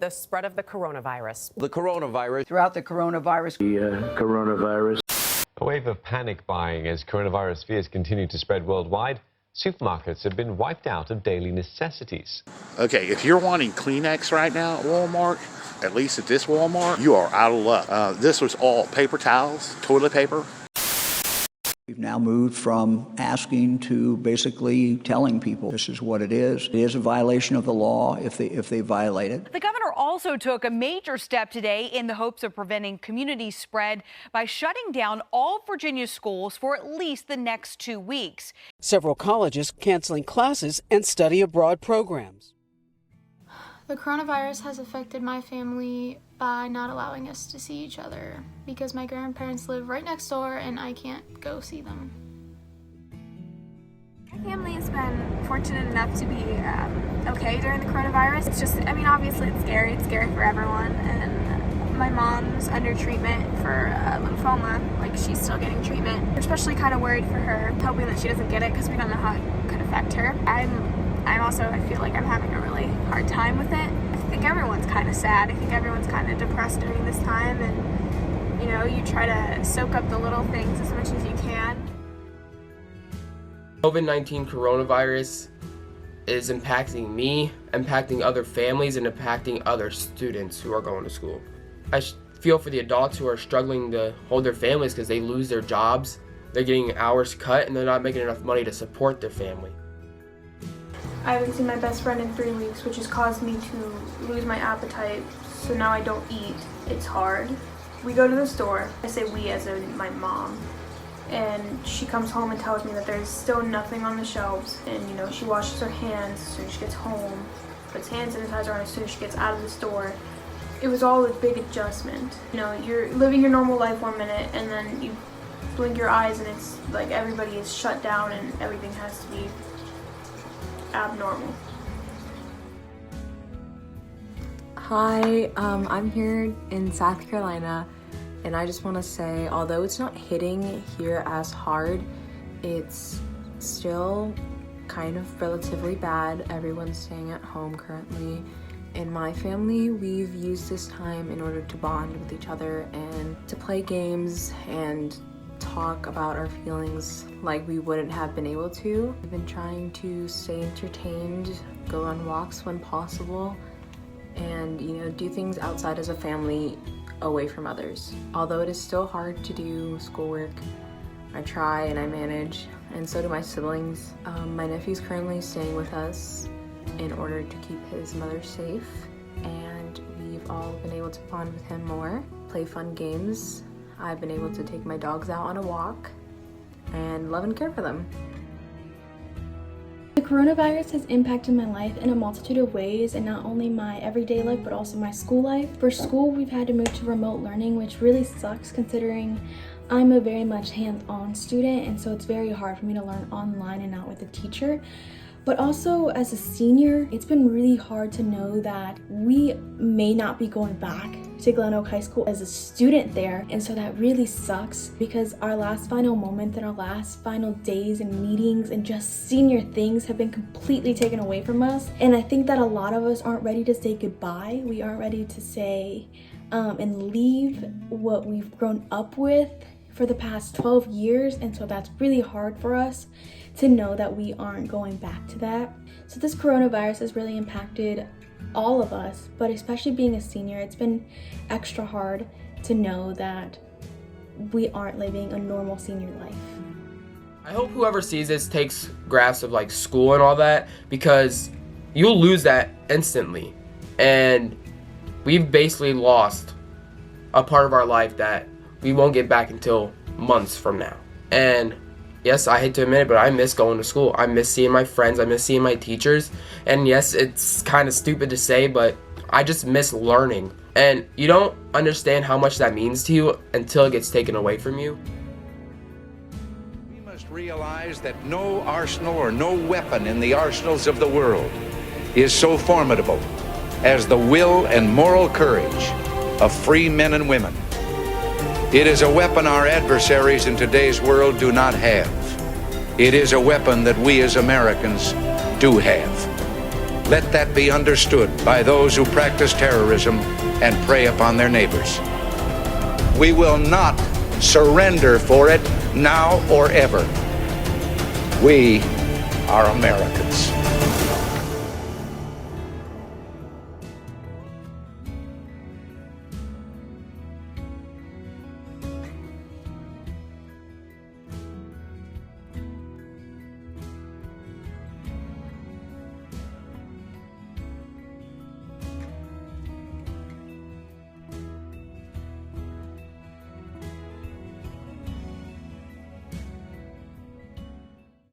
The spread of the coronavirus. The coronavirus. Throughout the coronavirus. Coronavirus. A wave of panic buying as coronavirus fears continue to spread worldwide. Supermarkets have been wiped out of daily necessities. Okay, if you're wanting Kleenex right now at Walmart, at least at this Walmart, you are out of luck. This was all paper towels, toilet paper. We've now moved from asking to basically telling people this is what it is. It is a violation of the law if they violate it. The governor also took a major step today in the hopes of preventing community spread by shutting down all Virginia schools for at least the next 2 weeks. Several colleges canceling classes and study abroad programs. The coronavirus has affected my family by not allowing us to see each other because my grandparents live right next door and I can't go see them. My family has been fortunate enough to be okay during the coronavirus. It's just, I mean, obviously it's scary for everyone, and my mom's under treatment for lymphoma, like she's still getting treatment. We're especially kind of worried for her, hoping that she doesn't get it because we don't know how it could affect her. I feel like I'm having a really hard time with it. I think everyone's kind of sad. I think everyone's kind of depressed during this time, and you know, you try to soak up the little things as much as you can. COVID-19 coronavirus is impacting me, impacting other families, and impacting other students who are going to school. I feel for the adults who are struggling to hold their families because they lose their jobs, they're getting hours cut, and they're not making enough money to support their family. I haven't seen my best friend in 3 weeks, which has caused me to lose my appetite, so now I don't eat. It's hard. We go to the store. I say we as in my mom. And she comes home and tells me that there's still nothing on the shelves, and you know, she washes her hands as soon as she gets home, puts hand sanitizer on as soon as she gets out of the store. It was all a big adjustment. You know, you're living your normal life 1 minute and then you blink your eyes and it's like everybody is shut down and everything has to be abnormal. Hi, I'm here in South Carolina, and I just want to say, although it's not hitting here as hard, it's still kind of relatively bad. Everyone's staying at home currently. In my family, we've used this time in order to bond with each other and to play games and talk about our feelings like we wouldn't have been able to. We've been trying to stay entertained, go on walks when possible, and you know, do things outside as a family away from others. Although it is still hard to do schoolwork, I try and I manage, and so do my siblings. My nephew's currently staying with us in order to keep his mother safe, and we've all been able to bond with him more, play fun games. I've been able to take my dogs out on a walk and love and care for them. The coronavirus has impacted my life in a multitude of ways, and not only my everyday life but also my school life. For school, we've had to move to remote learning, which really sucks considering I'm a very much hands-on student, and so it's very hard for me to learn online and not with a teacher. But also as a senior, it's been really hard to know that we may not be going back to Glen Oak High School as a student there. And so that really sucks because our last final moments and our last final days and meetings and just senior things have been completely taken away from us. And I think that a lot of us aren't ready to say goodbye. We aren't ready to say and leave what we've grown up with for the past 12 years. And so that's really hard for us to know that we aren't going back to that. So this coronavirus has really impacted all of us, but especially being a senior, it's been extra hard to know that we aren't living a normal senior life. I hope whoever sees this takes grasp of like school and all that, because you'll lose that instantly. And we've basically lost a part of our life that we won't get back until months from now. And yes, I hate to admit it, but I miss going to school. I miss seeing my friends. I miss seeing my teachers. And yes, it's kind of stupid to say, but I just miss learning. And you don't understand how much that means to you until it gets taken away from you. We must realize that no arsenal or no weapon in the arsenals of the world is so formidable as the will and moral courage of free men and women. It is a weapon our adversaries in today's world do not have. It is a weapon that we as Americans do have. Let that be understood by those who practice terrorism and prey upon their neighbors. We will not surrender for it now or ever. We are Americans.